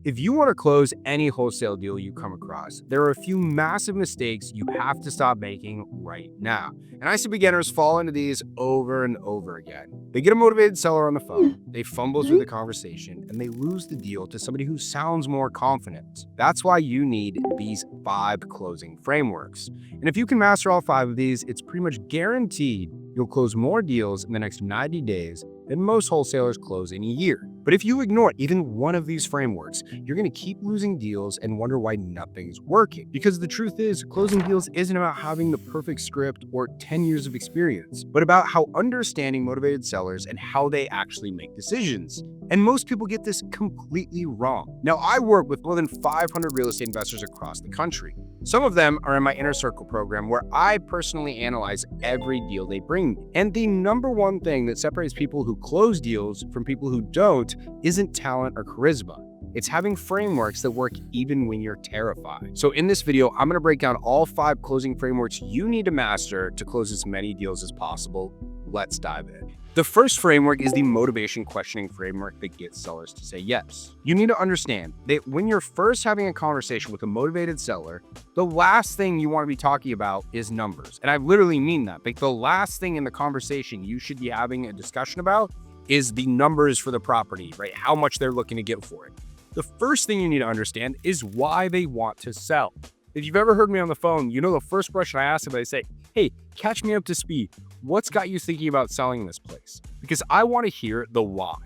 If you want to close any wholesale deal you come across, there are a few massive mistakes you have to stop making right now. And I see beginners fall into these over and over again. They get a motivated seller on the phone, they fumble through the conversation, and they lose the deal to somebody who sounds more confident. That's why you need these 5 closing frameworks. And if you can master all 5 of these, it's pretty much guaranteed you'll close more deals in the next 90 days than most wholesalers close in a year. But if you ignore even one of these frameworks, you're going to keep losing deals and wonder why nothing's working. Because the truth is, closing deals isn't about having the perfect script or 10 years of experience, but about how understanding motivated sellers and how they actually make decisions. And most people get this completely wrong. Now, I work with more than 500 real estate investors across the country. Some of them are in my Inner Circle program, where I personally analyze every deal they bring me. And the number one thing that separates people who close deals from people who don't isn't talent or charisma. It's having frameworks that work even when you're terrified. So in this video, I'm going to break down all 5 closing frameworks you need to master to close as many deals as possible. Let's dive in. The first framework is the motivation questioning framework that gets sellers to say yes. You need to understand that when you're first having a conversation with a motivated seller, the last thing you want to be talking about is numbers. And I literally mean that. Like, the last thing in the conversation you should be having a discussion about is the numbers for the property, right? How much they're looking to get for it. The first thing you need to understand is why they want to sell. If you've ever heard me on the phone, you know the first question I ask them, I say, hey, catch me up to speed. What's got you thinking about selling this place? Because I want to hear the why,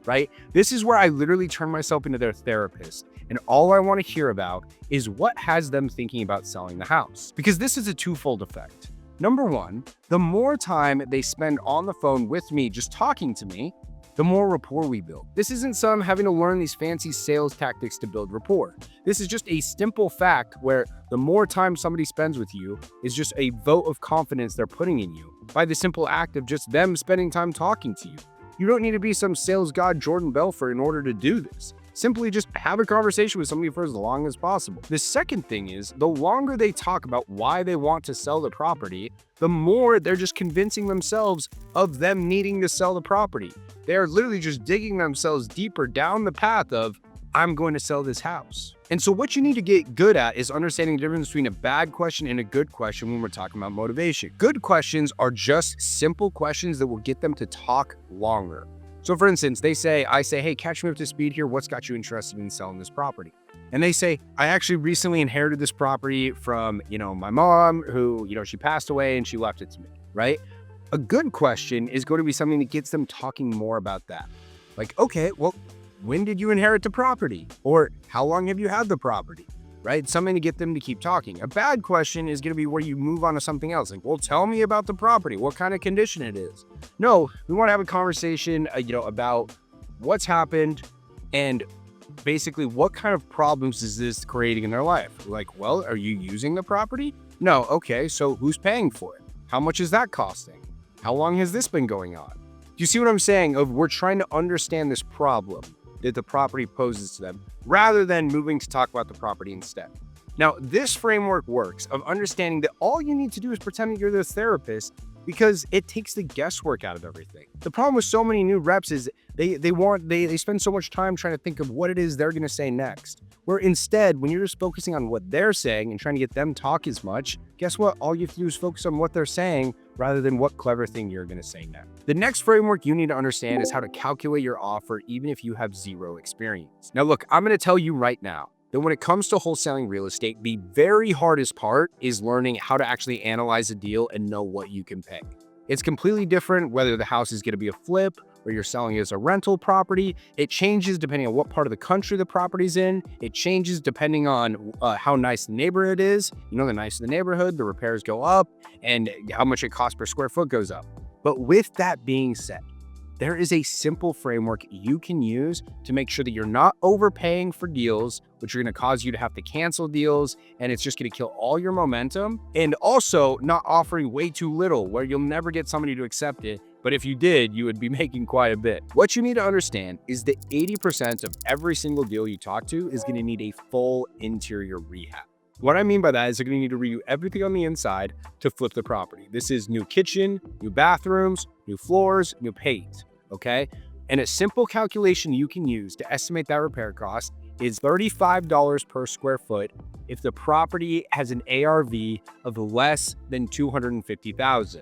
right? This is where I literally turn myself into their therapist. And all I want to hear about is what has them thinking about selling the house. Because this is a twofold effect. Number one, the more time they spend on the phone with me just talking to me, the more rapport we build. This isn't some having to learn these fancy sales tactics to build rapport. This is just a simple fact where the more time somebody spends with you is just a vote of confidence they're putting in you by the simple act of just them spending time talking to you. You don't need to be some sales god Jordan Belfort in order to do this. Simply just have a conversation with somebody for as long as possible. The second thing is, the longer they talk about why they want to sell the property, the more they're just convincing themselves of them needing to sell the property. They are literally just digging themselves deeper down the path of, I'm going to sell this house. And so what you need to get good at is understanding the difference between a bad question and a good question when we're talking about motivation. Good questions are just simple questions that will get them to talk longer. So for instance, I say, hey, catch me up to speed here. What's got you interested in selling this property? And they say, I actually recently inherited this property from, my mom who, she passed away and she left it to me, right? A good question is going to be something that gets them talking more about that. Like, okay, well, when did you inherit the property? Or how long have you had the property? Right? Something to get them to keep talking. A bad question is going to be where you move on to something else. Like, well, tell me about the property, what kind of condition it is. No, we want to have a conversation, about what's happened and basically what kind of problems is this creating in their life. Like, well, are you using the property? No. Okay. So who's paying for it? How much is that costing? How long has this been going on? Do you see what I'm saying? We're trying to understand this problem that the property poses to them, rather than moving to talk about the property instead. Now, this framework works of understanding that all you need to do is pretend that you're the therapist, because it takes the guesswork out of everything. The problem with so many new reps is they spend so much time trying to think of what it is they're going to say next. Where instead, when you're just focusing on what they're saying and trying to get them talk as much, guess what? All you have to do is focus on what they're saying rather than what clever thing you're going to say next. The next framework you need to understand is how to calculate your offer even if you have zero experience. Now look, I'm going to tell you right now that when it comes to wholesaling real estate, the very hardest part is learning how to actually analyze a deal and know what you can pay. It's completely different whether the house is going to be a flip or you're selling it as a rental property. It changes depending on what part of the country the property's in. It changes depending on how nice the neighborhood is. The nicer the neighborhood, the repairs go up, and how much it costs per square foot goes up. But with that being said, there is a simple framework you can use to make sure that you're not overpaying for deals, which are going to cause you to have to cancel deals, and it's just going to kill all your momentum, and also not offering way too little where you'll never get somebody to accept it. But if you did, you would be making quite a bit. What you need to understand is that 80% of every single deal you talk to is going to need a full interior rehab. What I mean by that is they're going to need to redo everything on the inside to flip the property. This is new kitchen, new bathrooms, new floors, new paint, okay? And a simple calculation you can use to estimate that repair cost is $35 per square foot if the property has an ARV of less than $250,000.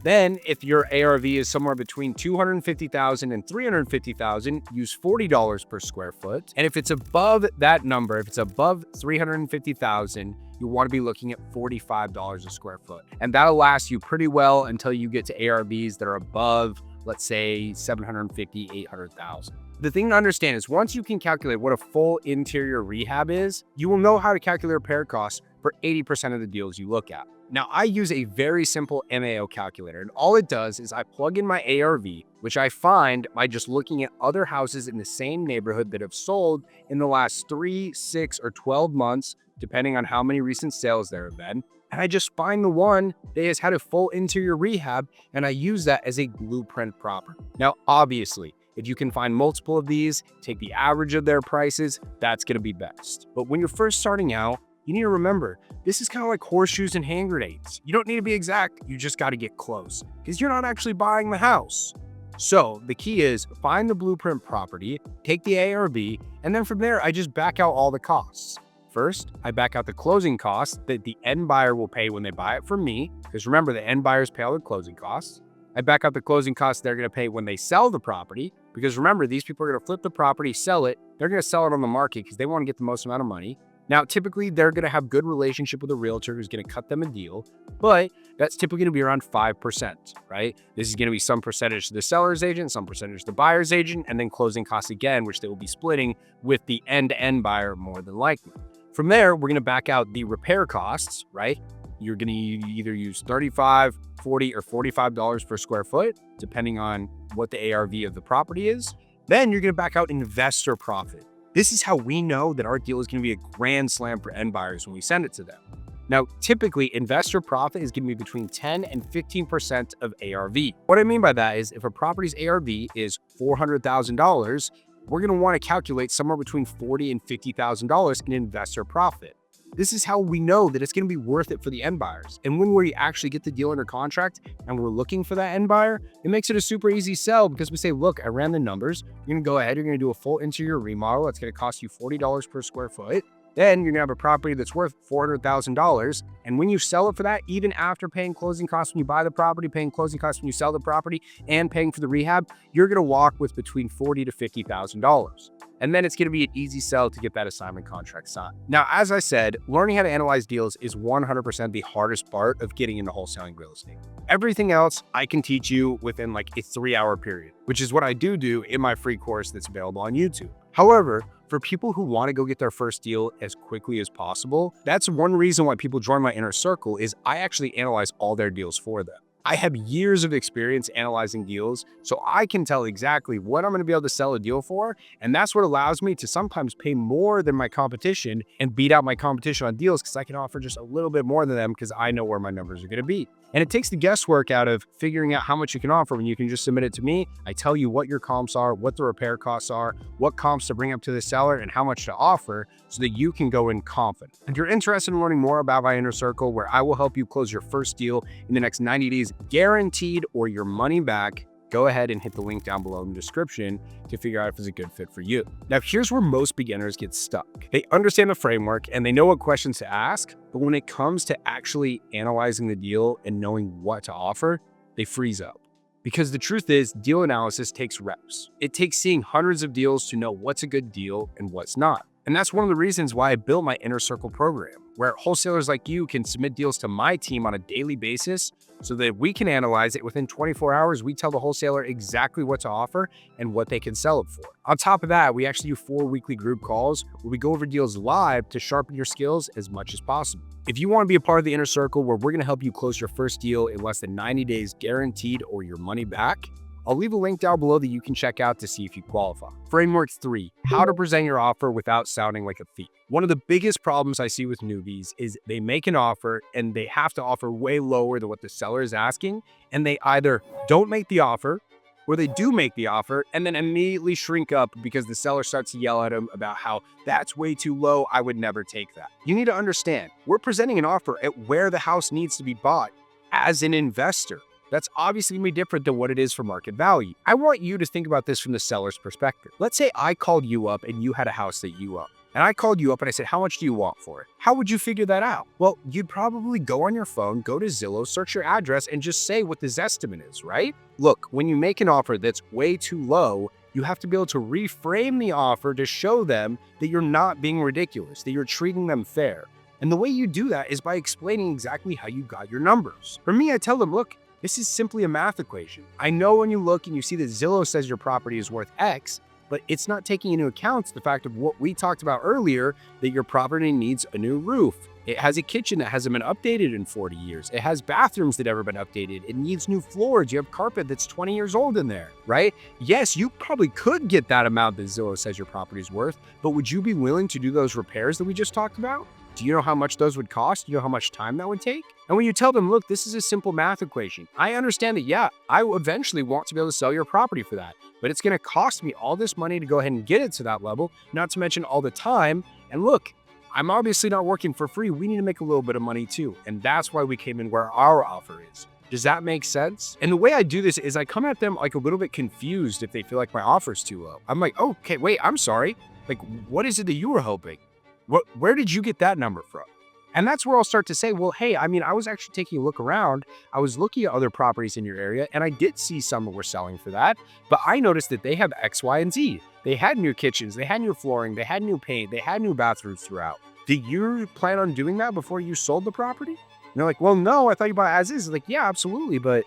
Then, if your ARV is somewhere between $250,000 and $350,000, use $40 per square foot. And if it's above that number, if it's above $350,000, you want to be looking at $45 a square foot. And that'll last you pretty well until you get to ARVs that are above, let's say, $750,000, $800,000. The thing to understand is once you can calculate what a full interior rehab is, you will know how to calculate repair costs for 80% of the deals you look at. Now, I use a very simple MAO calculator, and all it does is I plug in my ARV, which I find by just looking at other houses in the same neighborhood that have sold in the last 3, 6, or 12 months, depending on how many recent sales there have been. And I just find the one that has had a full interior rehab, and I use that as a blueprint property. Now, obviously, if you can find multiple of these, take the average of their prices, that's gonna be best. But when you're first starting out, you need to remember, this is kind of like horseshoes and hand grenades. You don't need to be exact, you just got to get close because you're not actually buying the house. So the key is find the blueprint property, take the ARV, and then from there, I just back out all the costs. First, I back out the closing costs that the end buyer will pay when they buy it from me, because remember, the end buyers pay all the closing costs. I back out the closing costs they're going to pay when they sell the property, because remember, these people are going to flip the property, sell it, they're going to sell it on the market because they want to get the most amount of money. Now, typically, they're going to have good relationship with a realtor who's going to cut them a deal, but that's typically going to be around 5%, right? This is going to be some percentage to the seller's agent, some percentage to the buyer's agent, and then closing costs again, which they will be splitting with the end-to-end buyer more than likely. From there, we're going to back out the repair costs, right? You're going to either use $35, $40, or $45 per square foot, depending on what the ARV of the property is. Then you're going to back out investor profit. This is how we know that our deal is going to be a grand slam for end buyers when we send it to them. Now, typically, investor profit is going to be between 10 and 15% of ARV. What I mean by that is if a property's ARV is $400,000, we're going to want to calculate somewhere between $40,000 and $50,000 in investor profit. This is how we know that it's going to be worth it for the end buyers. And when we actually get the deal under contract and we're looking for that end buyer, it makes it a super easy sell because we say, look, I ran the numbers. You're going to go ahead, you're going to do a full interior remodel. That's going to cost you $40 per square foot. Then you're going to have a property that's worth $400,000. And when you sell it for that, even after paying closing costs when you buy the property, paying closing costs when you sell the property, and paying for the rehab, you're going to walk with between $40,000 to $50,000. And then it's going to be an easy sell to get that assignment contract signed. Now, as I said, learning how to analyze deals is 100% the hardest part of getting into wholesaling real estate. Everything else I can teach you within like a 3-hour period, which is what I do in my free course that's available on YouTube. However, for people who want to go get their first deal as quickly as possible, that's one reason why people join my inner circle is I actually analyze all their deals for them. I have years of experience analyzing deals, so I can tell exactly what I'm going to be able to sell a deal for, and that's what allows me to sometimes pay more than my competition and beat out my competition on deals because I can offer just a little bit more than them because I know where my numbers are going to be. And it takes the guesswork out of figuring out how much you can offer when you can just submit it to me. I tell you what your comps are, what the repair costs are, what comps to bring up to the seller, and how much to offer so that you can go in confident. If you're interested in learning more about my inner circle, where I will help you close your first deal in the next 90 days, guaranteed, or your money back, go ahead and hit the link down below in the description to figure out if it's a good fit for you. Now, here's where most beginners get stuck. They understand the framework and they know what questions to ask, but when it comes to actually analyzing the deal and knowing what to offer, they freeze up. Because the truth is, deal analysis takes reps. It takes seeing hundreds of deals to know what's a good deal and what's not. And that's one of the reasons why I built my Inner Circle program, where wholesalers like you can submit deals to my team on a daily basis so that we can analyze it within 24 hours. We tell the wholesaler exactly what to offer and what they can sell it for. On top of that, we actually do 4 weekly group calls where we go over deals live to sharpen your skills as much as possible. If you want to be a part of the Inner Circle, where we're going to help you close your first deal in less than 90 days guaranteed or your money back, I'll leave a link down below that you can check out to see if you qualify. Framework 3, how to present your offer without sounding like a thief. One of the biggest problems I see with newbies is they make an offer and they have to offer way lower than what the seller is asking, and they either don't make the offer or they do make the offer and then immediately shrink up because the seller starts to yell at them about how that's way too low, I would never take that. You need to understand, we're presenting an offer at where the house needs to be bought as an investor. That's obviously going to be different than what it is for market value. I want you to think about this from the seller's perspective. Let's say I called you up and you had a house that you own. And I called you up and I said, how much do you want for it? How would you figure that out? Well, you'd probably go on your phone, go to Zillow, search your address, and just say what the Zestimate is, right? Look, when you make an offer that's way too low, you have to be able to reframe the offer to show them that you're not being ridiculous, that you're treating them fair. And the way you do that is by explaining exactly how you got your numbers. For me, I tell them, look, this is simply a math equation. I know when you look and you see that Zillow says your property is worth X, but it's not taking into account the fact of what we talked about earlier, that your property needs a new roof. It has a kitchen that hasn't been updated in 40 years. It has bathrooms that haven't been updated. It needs new floors. You have carpet that's 20 years old in there, right? Yes, you probably could get that amount that Zillow says your property is worth, but would you be willing to do those repairs that we just talked about? Do you know how much those would cost? Do you know how much time that would take? And when you tell them, look, this is a simple math equation. I understand that, yeah, I eventually want to be able to sell your property for that, but it's going to cost me all this money to go ahead and get it to that level, not to mention all the time. And look, I'm obviously not working for free. We need to make a little bit of money too. And that's why we came in where our offer is. Does that make sense? And the way I do this is I come at them like a little bit confused if they feel like my offer's too low. I'm like, oh, okay, wait, I'm sorry. Like, what is it that you were hoping? Where did you get that number from? And that's where I'll start to say, well, hey, I mean, I was actually taking a look around. I was looking at other properties in your area, and I did see some that were selling for that. But I noticed that they have X, Y, and Z. They had new kitchens, they had new flooring, they had new paint, they had new bathrooms throughout. Did you plan on doing that before you sold the property? And they're like, well, no, I thought you bought as is. Like, yeah, absolutely. But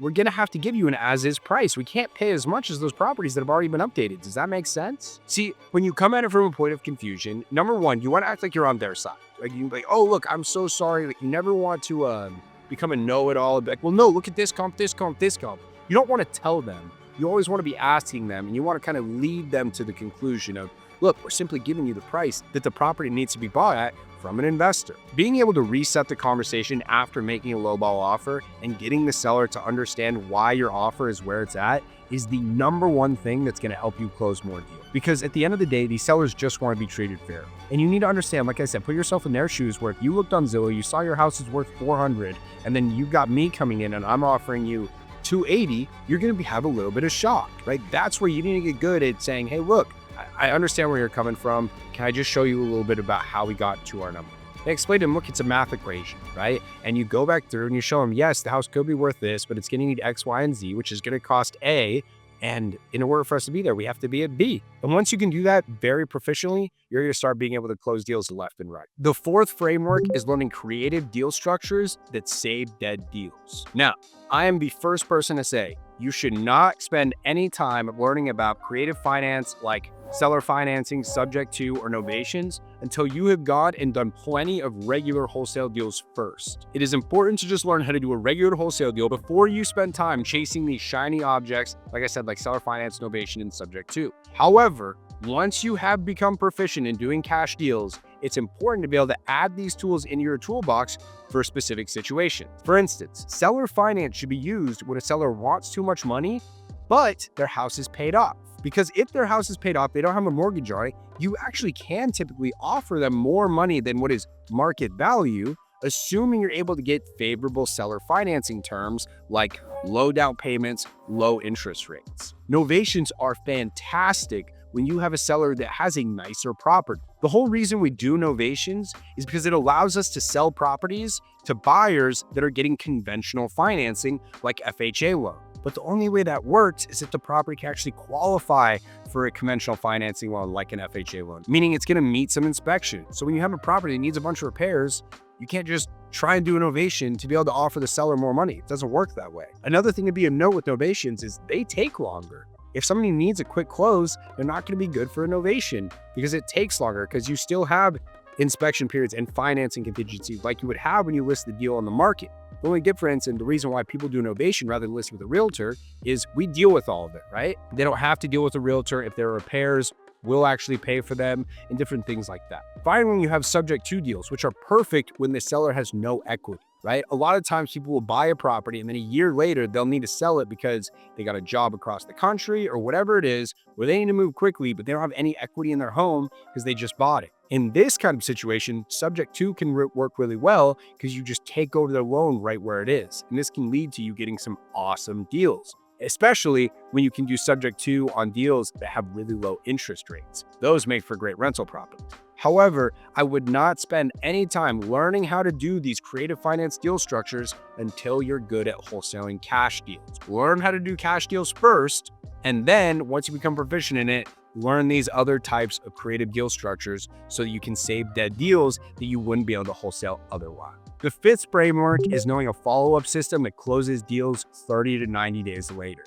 we're going to have to give you an as-is price. We can't pay as much as those properties that have already been updated. Does that make sense? See, when you come at it from a point of confusion, number one, you want to act like you're on their side. Like, you like, oh, look, I'm so sorry. Like, you never want to become a know-it-all and be like, well, no, look at this comp, this comp, this comp. You don't want to tell them. You always want to be asking them, and you want to kind of lead them to the conclusion of, look, we're simply giving you the price that the property needs to be bought at from an investor. Being able to reset the conversation after making a lowball offer and getting the seller to understand why your offer is where it's at is the number one thing that's going to help you close more deals. Because at the end of the day, these sellers just want to be treated fair. And you need to understand, like I said, put yourself in their shoes where if you looked on Zillow, you saw your house is worth 400, and then you got me coming in and I'm offering you 280, you're going to have a little bit of shock, right? That's where you need to get good at saying, hey, look, I understand where you're coming from. Can I just show you a little bit about how we got to our number? They explain to them, look, it's a math equation, right? And you go back through and you show them, yes, the house could be worth this, but it's going to need X, Y, and Z, which is going to cost A. And in order for us to be there, we have to be at B. And once you can do that very proficiently, you're going to start being able to close deals left and right. The fourth framework is learning creative deal structures that save dead deals. Now, I am the first person to say you should not spend any time learning about creative finance like seller financing, subject to, or novations until you have gone and done plenty of regular wholesale deals first. It is important to just learn how to do a regular wholesale deal before you spend time chasing these shiny objects, like I said, like seller finance, novation, and subject to. However, once you have become proficient in doing cash deals, it's important to be able to add these tools into your toolbox for a specific situation. For instance, seller finance should be used when a seller wants too much money, but their house is paid off. Because if their house is paid off, they don't have a mortgage on it, you actually can typically offer them more money than what is market value, assuming you're able to get favorable seller financing terms like low down payments, low interest rates. Novations are fantastic when you have a seller that has a nicer property. The whole reason we do novations is because it allows us to sell properties to buyers that are getting conventional financing like FHA loan. But the only way that works is if the property can actually qualify for a conventional financing loan like an FHA loan, meaning it's going to meet some inspection. So when you have a property that needs a bunch of repairs, you can't just try and do a novation to be able to offer the seller more money. It doesn't work that way. Another thing to be a note with novations is they take longer. If somebody needs a quick close, they're not going to be good for a novation because it takes longer because you still have inspection periods and financing contingencies like you would have when you list the deal on the market. The only difference and the reason why people do novation rather than list with a realtor is we deal with all of it, right? They don't have to deal with a realtor. If there are repairs, we'll actually pay for them and different things like that. Finally, you have subject to deals, which are perfect when the seller has no equity. right? A lot of times people will buy a property and then a year later they'll need to sell it because they got a job across the country or whatever it is, where they need to move quickly, but they don't have any equity in their home because they just bought it. In this kind of situation, subject to can work really well because you just take over the loan right where it is. And this can lead to you getting some awesome deals, especially when you can do subject to on deals that have really low interest rates. Those make for great rental properties. However, I would not spend any time learning how to do these creative finance deal structures until you're good at wholesaling cash deals. Learn how to do cash deals first, and then once you become proficient in it, learn these other types of creative deal structures so that you can save dead deals that you wouldn't be able to wholesale otherwise. The fifth framework is knowing a follow-up system that closes deals 30 to 90 days later.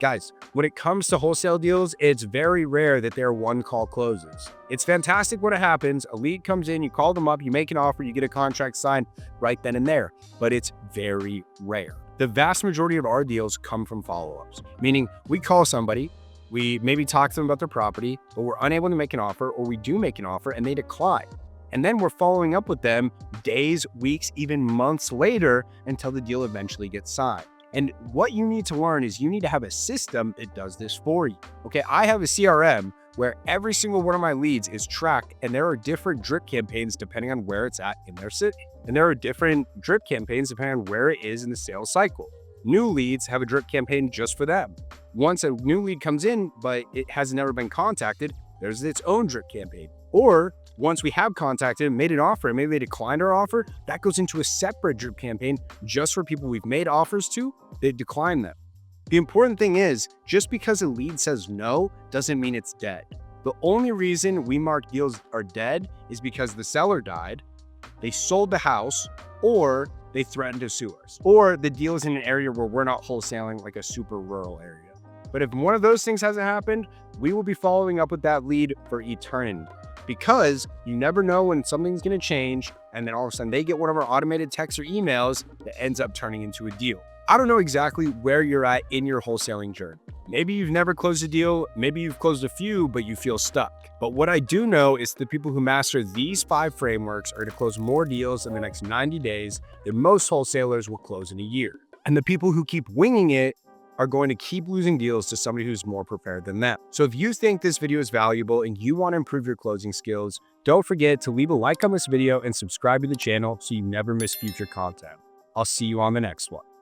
Guys, when it comes to wholesale deals, it's very rare that they're one-call closes. It's fantastic when it happens. A lead comes in, you call them up, you make an offer, you get a contract signed right then and there, but it's very rare. The vast majority of our deals come from follow-ups, meaning we call somebody, we maybe talk to them about their property, but we're unable to make an offer, or we do make an offer and they decline. And then we're following up with them days, weeks, even months later until the deal eventually gets signed. And what you need to learn is you need to have a system that does this for you. Okay, I have a CRM where every single one of my leads is tracked, and there are different drip campaigns depending on where it's at in their city. And there are different drip campaigns depending on where it is in the sales cycle. New leads have a drip campaign just for them. Once a new lead comes in, but it has never been contacted, there's its own drip campaign. Or once we have contacted and made an offer and maybe they declined our offer, that goes into a separate drip campaign just for people we've made offers to, they decline them. The important thing is, just because a lead says no doesn't mean it's dead. The only reason we mark deals are dead is because the seller died, they sold the house, or they threatened to sue us, or the deal is in an area where we're not wholesaling, like a super rural area. But if one of those things hasn't happened, we will be following up with that lead for eternity, because you never know when something's going to change, and then all of a sudden they get one of our automated texts or emails that ends up turning into a deal. I don't know exactly where you're at in your wholesaling journey. Maybe you've never closed a deal, maybe you've closed a few, but you feel stuck. But what I do know is the people who master these 5 frameworks are going to close more deals in the next 90 days than most wholesalers will close in a year. And the people who keep winging it are going to keep losing deals to somebody who's more prepared than them. So if you think this video is valuable and you want to improve your closing skills, don't forget to leave a like on this video and subscribe to the channel so you never miss future content. I'll see you on the next one.